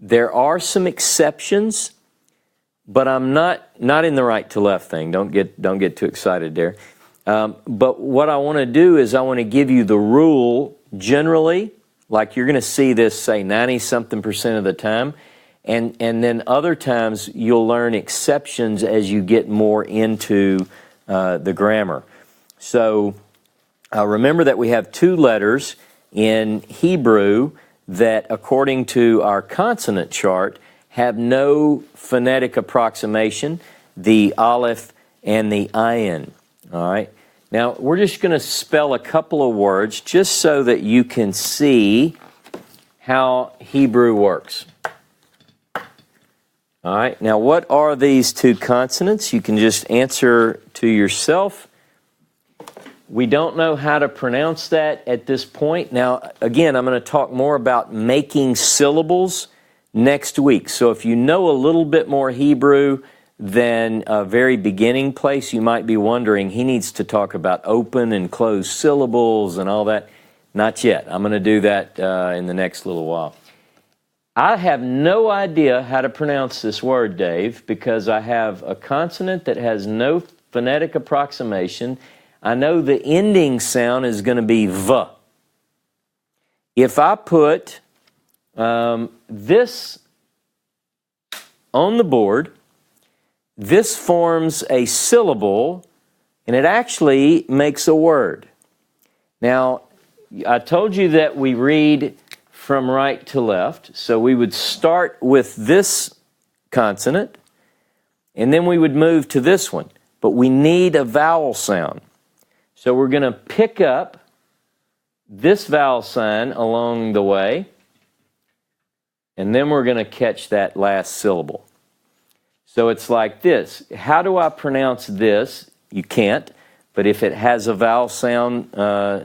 there are some exceptions, but I'm not in the right to left thing. Don't get too excited there. But what I want to do is I want to give you the rule generally. Like you're going to see this, say, 90-something% of the time. And then other times you'll learn exceptions as you get more into the grammar. So remember that we have two letters in Hebrew that, according to our consonant chart, have no phonetic approximation, the aleph and the ayin. All right? Now, we're just going to spell a couple of words just so that you can see how Hebrew works. All right, now what are these two consonants? You can just answer to yourself. We don't know how to pronounce that at this point. Now, again, I'm going to talk more about making syllables next week. So if you know a little bit more Hebrew than a very beginning place, you might be wondering, he needs to talk about open and closed syllables and all that. Not yet. I'm going to do that in the next little while. I have no idea how to pronounce this word, Dave, because I have a consonant that has no phonetic approximation. I know the ending sound is going to be V. If I put this on the board, this forms a syllable, and it actually makes a word. Now, I told you that we read from right to left, so we would start with this consonant, and then we would move to this one. But we need a vowel sound. So we're going to pick up this vowel sign along the way, and then we're going to catch that last syllable. So it's like this. How do I pronounce this? You can't, but if it has a vowel sound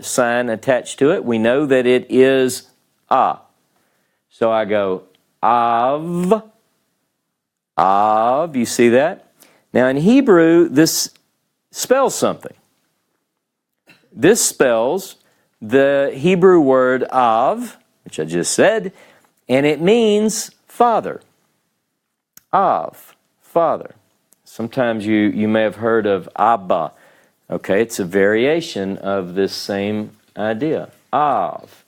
sign attached to it, we know that it is ah. So I go av, av, you see that? Now in Hebrew, this spells something. This spells the Hebrew word av, which I just said, and it means father. Av, father. Sometimes you may have heard of Abba. Okay, it's a variation of this same idea. Av.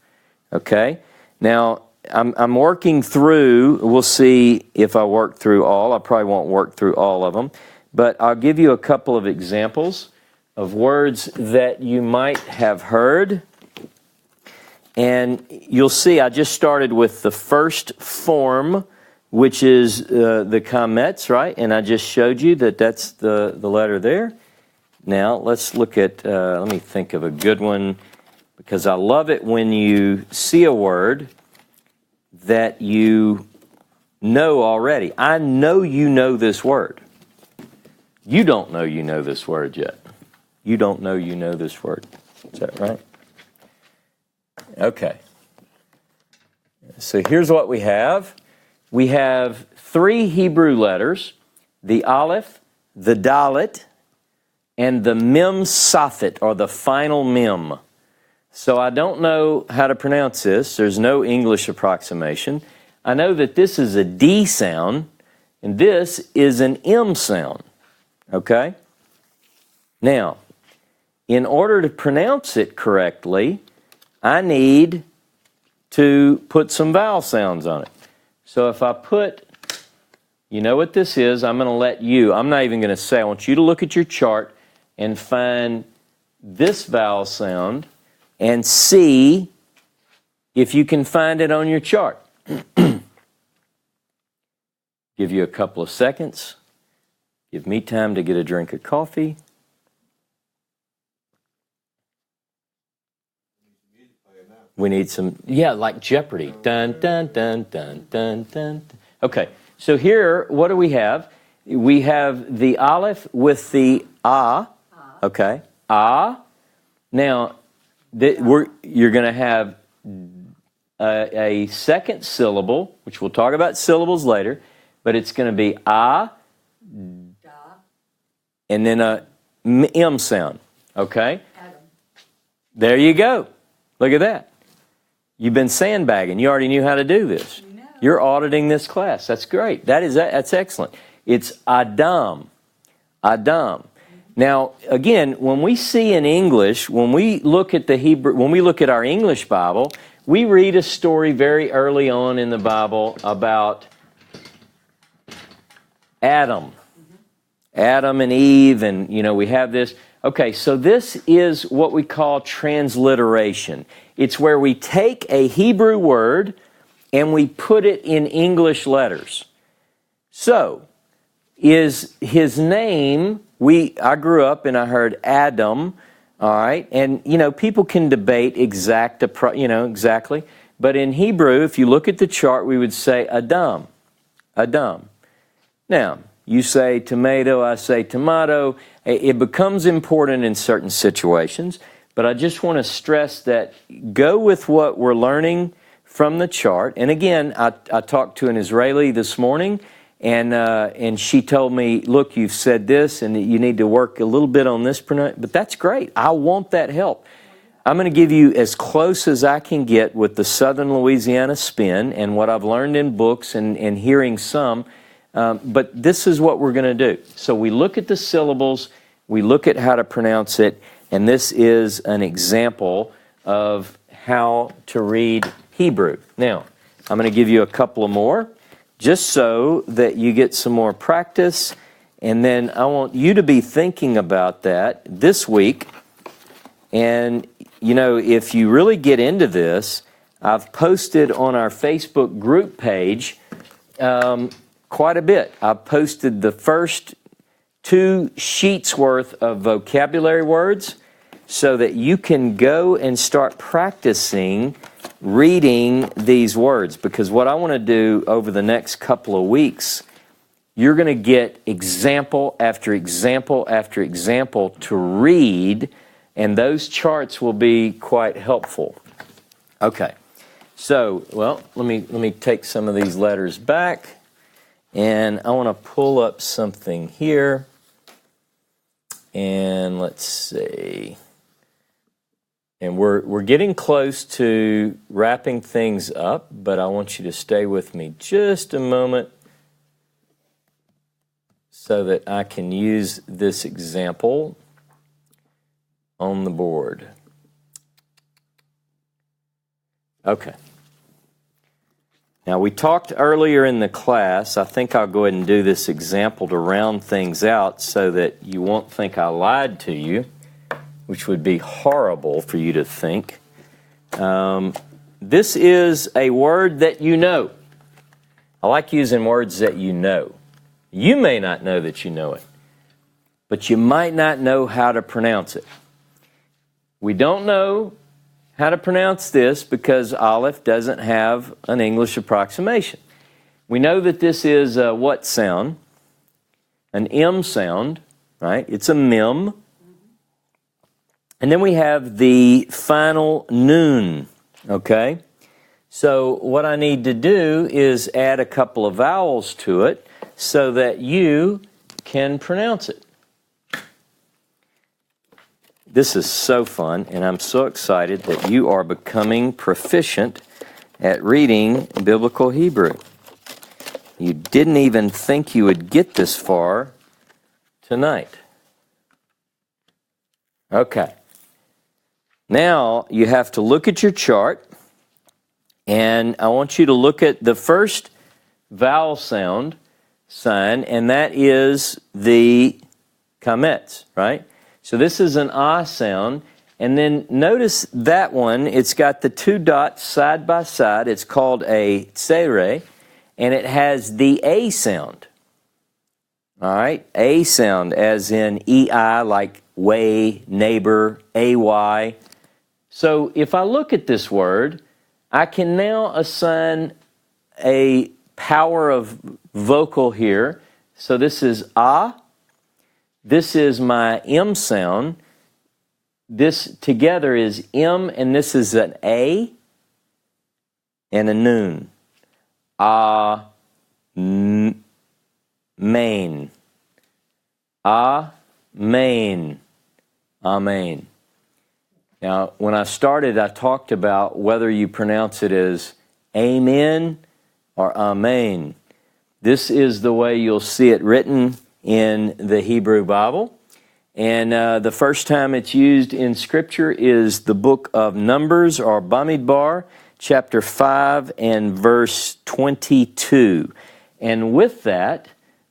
Okay, now I'm working through, we'll see if I work through all. I probably won't work through all of them, but I'll give you a couple of examples of words that you might have heard. And you'll see I just started with the first form, which is the comets, right? And I just showed you that that's the letter there. Now let's look at, let me think of a good one, because I love it when you see a word that you know already. I know you know this word. You don't know you know this word yet. You don't know you know this word. Is that right? Okay. So here's what we have. We have 3 Hebrew letters, the Aleph, the Dalet, and the Mem Safit, or the final Mem. So I don't know how to pronounce this. There's no English approximation. I know that this is a D sound, and this is an M sound. Okay? Now, in order to pronounce it correctly, I need to put some vowel sounds on it. So if I put, you know what this is, I'm going to let you, I'm not even going to say, I want you to look at your chart and find this vowel sound and see if you can find it on your chart. Give you a couple of seconds. Give me time to get a drink of coffee. We need some, yeah, like Jeopardy. Dun, dun, dun, dun, dun, dun. Okay, so here, what do we have? We have the Aleph with the ah. Okay, ah. Now, you're going to have a second syllable, which we'll talk about syllables later, but it's going to be ah, and then a M sound. Okay? Adam. There you go. Look at that. You've been sandbagging. You already knew how to do this. No. You're auditing this class. That's great. That's excellent. It's Adam. Adam. Now, again, when we see in English, when we look at the Hebrew, when we look at our English Bible, we read a story very early on in the Bible about Adam. Adam and Eve, and we have this. Okay, so this is what we call transliteration. It's where we take a Hebrew word and we put it in English letters. So, is his name, I grew up and I heard Adam, all right, and people can debate exactly, but in Hebrew, if you look at the chart, we would say Adam, Adam. Now, you say tomato, I say tomato. It becomes important in certain situations, but I just want to stress that go with what we're learning from the chart. And again, I talked to an Israeli this morning, and she told me, look, you've said this, and you need to work a little bit on this, but that's great. I want that help. I'm going to give you as close as I can get with the Southern Louisiana spin and what I've learned in books and hearing some. But this is what we're going to do. So we look at the syllables, we look at how to pronounce it, and this is an example of how to read Hebrew. Now, I'm going to give you a couple of more, just so that you get some more practice, and then I want you to be thinking about that this week. And, if you really get into this, I've posted on our Facebook group page quite a bit. I posted the first 2 sheets worth of vocabulary words. so that you can go and start practicing reading these words. Because what I want to do over the next couple of weeks, you're going to get example after example after example to read, and those charts will be quite helpful. Okay, so, well, let me take some of these letters back, and I want to pull up something here, and let's see. And we're getting close to wrapping things up, but I want you to stay with me just a moment so that I can use this example on the board. Okay. Now, we talked earlier in the class, I think I'll go ahead and do this example to round things out so that you won't think I lied to you, which would be horrible for you to think. This is a word that you know. I like using words that you know. You may not know that you know it, but you might not know how to pronounce it. We don't know how to pronounce this because Aleph doesn't have an English approximation. We know that this is a what sound? An M sound, right? It's a mem. And then we have the final noon, okay? So what I need to do is add a couple of vowels to it so that you can pronounce it. This is so fun, and I'm so excited that you are becoming proficient at reading Biblical Hebrew. You didn't even think you would get this far tonight. Okay. Now you have to look at your chart, and I want you to look at the first vowel sound sign, and that is the kamets, right? So this is an ah sound, and then notice that one, it's got the two dots side by side. It's called a tsere, and it has the a sound. All right, a sound as in ei, like way, neighbor, ay. So if I look at this word, I can now assign a power of vocal here. So this is ah. This is my M sound. This together is M, and this is an A and a noon. Main. Amen. Amen. Now, when I started, I talked about whether you pronounce it as amen or amen. This is the way you'll see it written in the Hebrew Bible. And the first time it's used in Scripture is the book of Numbers, or Bamidbar, chapter 5 and verse 22. And with that,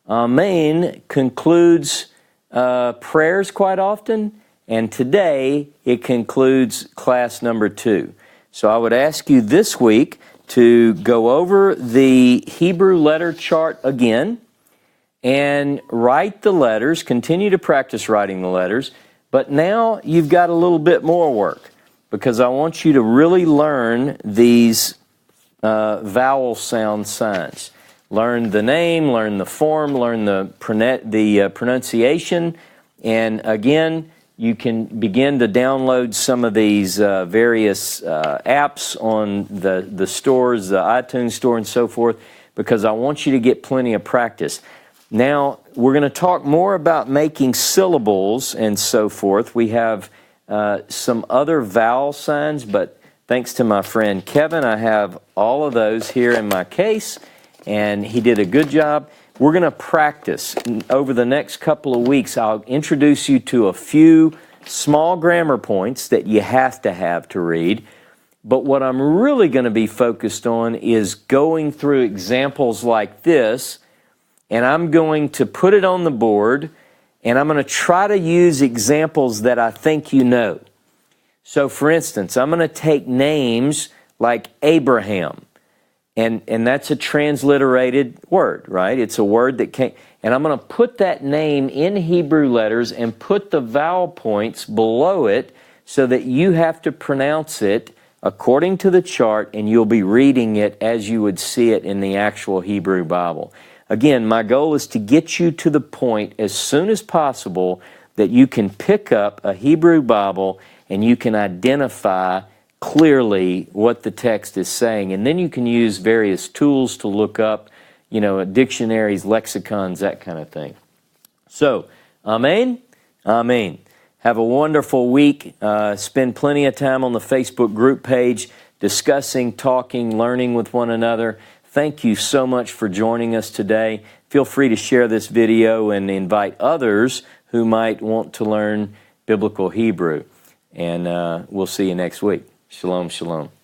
amen concludes prayers quite often, and today it concludes class number 2. So I would ask you this week to go over the Hebrew letter chart again and write the letters, continue to practice writing the letters, but now you've got a little bit more work because I want you to really learn these vowel sound signs. Learn the name, learn the form, learn the pronunciation, and again, you can begin to download some of these various apps on the stores, the iTunes store and so forth, because I want you to get plenty of practice. Now, we're going to talk more about making syllables and so forth. We have some other vowel signs, but thanks to my friend Kevin, I have all of those here in my case, and he did a good job. We're going to practice. Over the next couple of weeks, I'll introduce you to a few small grammar points that you have to read. But what I'm really going to be focused on is going through examples like this, and I'm going to put it on the board, and I'm going to try to use examples that I think you know. So, for instance, I'm going to take names like Abraham. And that's a transliterated word, right? It's a word that came, and I'm going to put that name in Hebrew letters and put the vowel points below it so that you have to pronounce it according to the chart, and you'll be reading it as you would see it in the actual Hebrew Bible. Again, my goal is to get you to the point as soon as possible that you can pick up a Hebrew Bible and you can identify clearly what the text is saying. And then you can use various tools to look up, dictionaries, lexicons, that kind of thing. So, Amen? Amen. Have a wonderful week. Spend plenty of time on the Facebook group page discussing, talking, learning with one another. Thank you so much for joining us today. Feel free to share this video and invite others who might want to learn Biblical Hebrew. And we'll see you next week. Shalom, shalom.